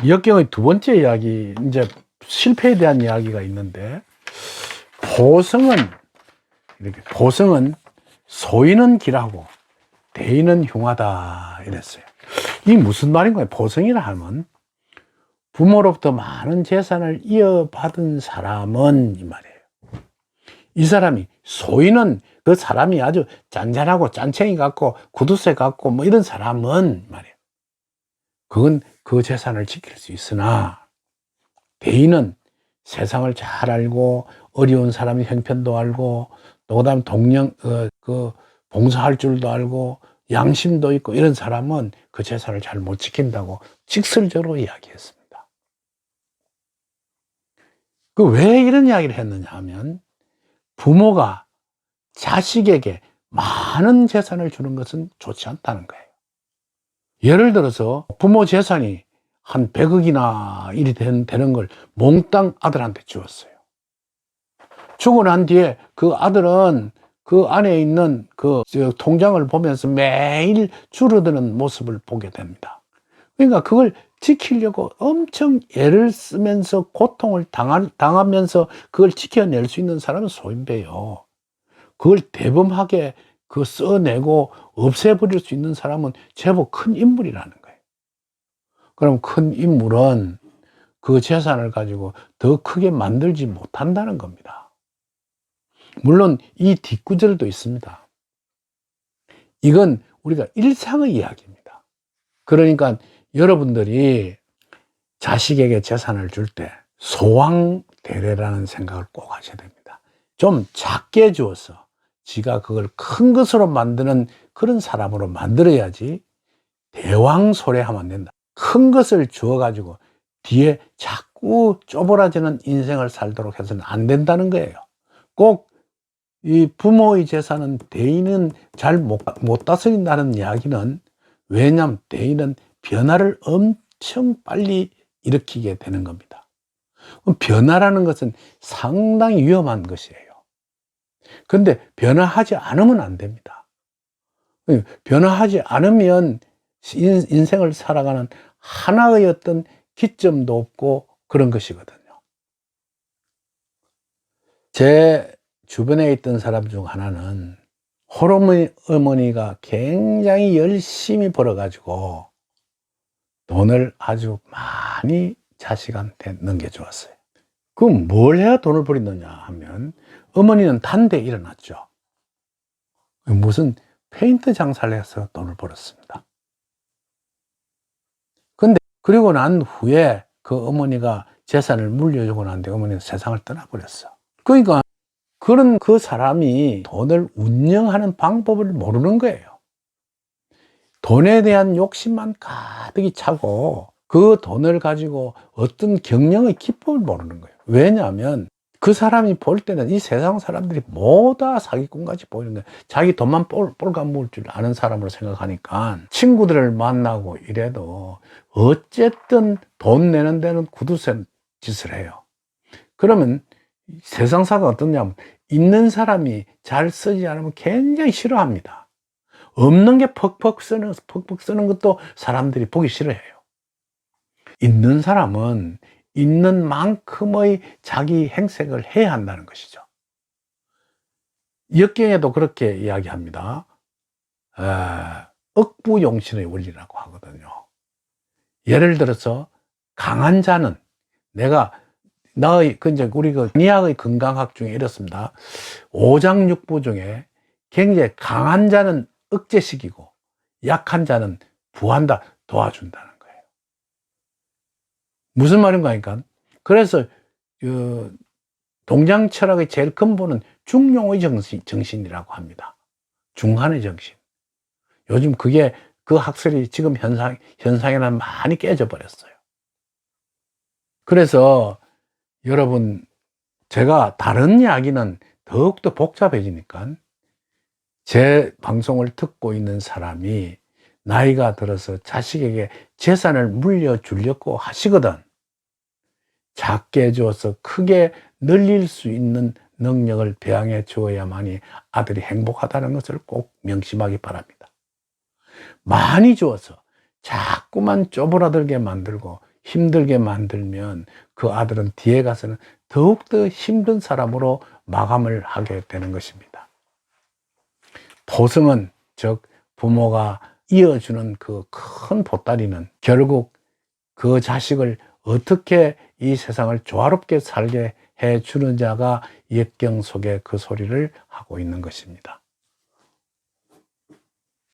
역경의 두 번째 이야기, 이제 실패에 대한 이야기가 있는데, 보성은 이렇게 보성은 소인은 길하고 대인은 흉하다 이랬어요. 이 무슨 말인가요? 보성이라 하면 부모로부터 많은 재산을 이어받은 사람은 이 말이에요. 이 사람이 소인은 그 사람이 아주 짠짠하고 짠챙이 같고 구두쇠 같고 뭐 이런 사람은 말이에요. 그건 그 재산을 지킬 수 있으나 대인은 세상을 잘 알고 어려운 사람의 형편도 알고 또 그다음 봉사할 줄도 알고 양심도 있고 이런 사람은 그 재산을 잘 못 지킨다고 직설적으로 이야기했습니다. 그 왜 이런 이야기를 했느냐 하면 부모가 자식에게 많은 재산을 주는 것은 좋지 않다는 거예요. 예를 들어서 부모 재산이 한 100억이나 일이 되는 걸 몽땅 아들한테 주었어요. 주고 난 뒤에 그 아들은 그 안에 있는 그 통장을 보면서 매일 줄어드는 모습을 보게 됩니다. 그러니까 그걸 지키려고 엄청 애를 쓰면서 고통을 당하면서 그걸 지켜낼 수 있는 사람은 소인배요. 그걸 대범하게 써내고 없애버릴 수 있는 사람은 제법 큰 인물이라는 거예요. 그럼 큰 인물은 그 재산을 가지고 더 크게 만들지 못한다는 겁니다. 물론 이 뒷구절도 있습니다. 이건 우리가 일상의 이야기입니다. 그러니까 여러분들이 자식에게 재산을 줄 때 소왕대례라는 생각을 꼭 하셔야 됩니다. 좀 작게 주어서 지가 그걸 큰 것으로 만드는 그런 사람으로 만들어야지 대왕소래하면 안 된다. 큰 것을 주어가지고 뒤에 자꾸 쪼그라지는 인생을 살도록 해서는 안 된다는 거예요. 꼭 이 부모의 재산은 대인은 잘 못 다스린다는 이야기는, 왜냐하면 대인은 변화를 엄청 빨리 일으키게 되는 겁니다. 변화라는 것은 상당히 위험한 것이에요. 근데 변화하지 않으면 안 됩니다. 변화하지 않으면 인생을 살아가는 하나의 어떤 기점도 없고 그런 것이거든요. 제 주변에 있던 사람 중 하나는 홀어머니가 굉장히 열심히 벌어가지고 돈을 아주 많이 자식한테 넘겨주었어요. 그럼 뭘 해야 돈을 벌이느냐 하면, 어머니는 단대에 일어났죠. 무슨 페인트 장사를 해서 돈을 벌었습니다. 근데 그리고 난 후에 그 어머니가 재산을 물려주고 난 뒤에 어머니는 세상을 떠나버렸어. 그러니까 그런 그 사람이 돈을 운영하는 방법을 모르는 거예요. 돈에 대한 욕심만 가득히 차고 그 돈을 가지고 어떤 경영의 기법을 모르는 거예요. 왜냐하면 그 사람이 볼 때는 이 세상 사람들이 모두 다 사기꾼같이 보이는 거예요. 자기 돈만 꼴값먹을 줄 아는 사람으로 생각하니까 친구들을 만나고 이래도 어쨌든 돈 내는 데는 굳으센 짓을 해요. 그러면 세상사가 어떠냐면, 있는 사람이 잘 쓰지 않으면 굉장히 싫어합니다. 없는 게 퍽퍽 쓰는 것도 사람들이 보기 싫어해요. 있는 사람은 있는 만큼의 자기 행색을 해야 한다는 것이죠. 역경에도 그렇게 이야기합니다. 억부용신의 원리라고 하거든요. 예를 들어서 강한 자는 우리 니학의 건강학 중에 이렇습니다. 오장육부 중에 굉장히 강한 자는 억제시키고 약한 자는 부한다, 도와준다는 거예요. 무슨 말인가 하니까, 그래서 동양 철학의 제일 근본은 중용의 정신이라고 합니다. 중한의 정신. 요즘 그 학설이 지금 현상에는 많이 깨져 버렸어요. 그래서 여러분, 제가 다른 이야기는 더욱더 복잡해지니까 제 방송을 듣고 있는 사람이 나이가 들어서 자식에게 재산을 물려주려고 하시거든, 작게 주어서 크게 늘릴 수 있는 능력을 배양해 주어야만이 아들이 행복하다는 것을 꼭 명심하기 바랍니다. 많이 주어서 자꾸만 쪼그라들게 만들고 힘들게 만들면 그 아들은 뒤에 가서는 더욱더 힘든 사람으로 마감을 하게 되는 것입니다. 보성은, 즉 부모가 이어주는 그 큰 보따리는 결국 그 자식을 어떻게 이 세상을 조화롭게 살게 해 주느냐가 역경 속에 그 소리를 하고 있는 것입니다.